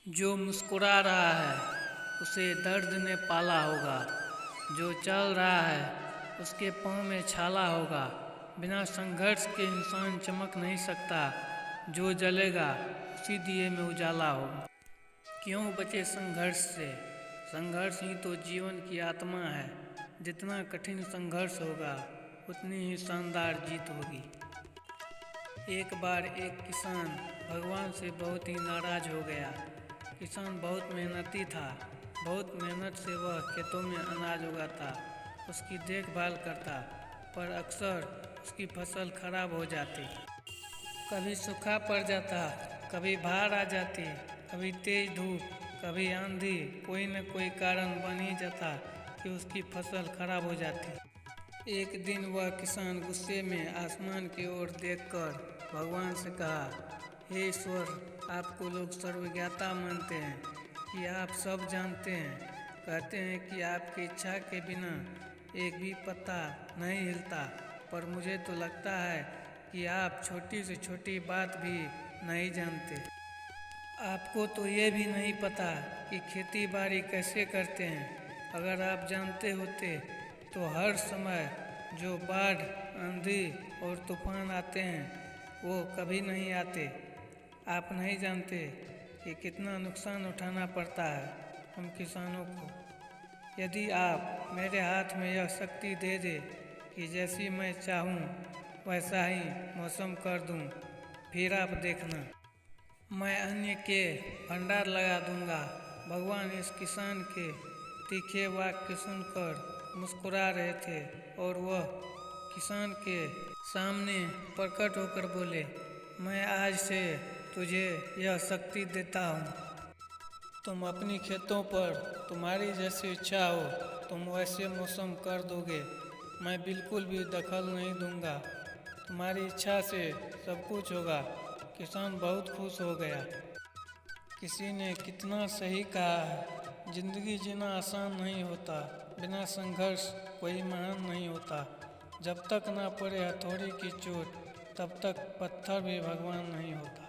जो मुस्कुरा रहा है उसे दर्द ने पाला होगा। जो चल रहा है उसके पाँव में छाला होगा। बिना संघर्ष के इंसान चमक नहीं सकता। जो जलेगा उसी दिए में उजाला होगा। क्यों बचे संघर्ष से? संघर्ष ही तो जीवन की आत्मा है। जितना कठिन संघर्ष होगा उतनी ही शानदार जीत होगी। एक बार एक किसान भगवान से बहुत ही नाराज हो गया। किसान बहुत मेहनती था। बहुत मेहनत से वह खेतों में अनाज उगाता, उसकी देखभाल करता, पर अक्सर उसकी फसल खराब हो जाती। कभी सूखा पड़ जाता, कभी बाढ़ आ जाती, कभी तेज धूप, कभी आंधी। कोई न कोई कारण बन ही जाता कि उसकी फसल खराब हो जाती। एक दिन वह किसान गुस्से में आसमान की ओर देखकर भगवान से कहा, हे ईश्वर, आपको लोग सर्वज्ञाता मानते हैं कि आप सब जानते हैं। कहते हैं कि आपकी इच्छा के बिना एक भी पत्ता नहीं हिलता, पर मुझे तो लगता है कि आप छोटी से छोटी बात भी नहीं जानते। आपको तो ये भी नहीं पता कि खेती बाड़ी कैसे करते हैं। अगर आप जानते होते तो हर समय जो बाढ़, आंधी और तूफान आते हैं वो कभी नहीं आते। आप नहीं जानते कि कितना नुकसान उठाना पड़ता है हम किसानों को। यदि आप मेरे हाथ में यह शक्ति दे दे कि जैसी मैं चाहूँ वैसा ही मौसम कर दूँ, फिर आप देखना, मैं अन्न के भंडार लगा दूंगा। भगवान इस किसान के तीखे वाक्य सुनकर मुस्कुरा रहे थे और वह किसान के सामने प्रकट होकर बोले, मैं आज से तुझे यह शक्ति देता हूँ। तुम अपनी खेतों पर तुम्हारी जैसी इच्छा हो तुम वैसे मौसम कर दोगे। मैं बिल्कुल भी दखल नहीं दूंगा। तुम्हारी इच्छा से सब कुछ होगा। किसान बहुत खुश हो गया। किसी ने कितना सही कहा है, जिंदगी जीना आसान नहीं होता। बिना संघर्ष कोई महान नहीं होता। जब तक ना पड़े हथौड़ी की चोट तब तक पत्थर भी भगवान नहीं होता।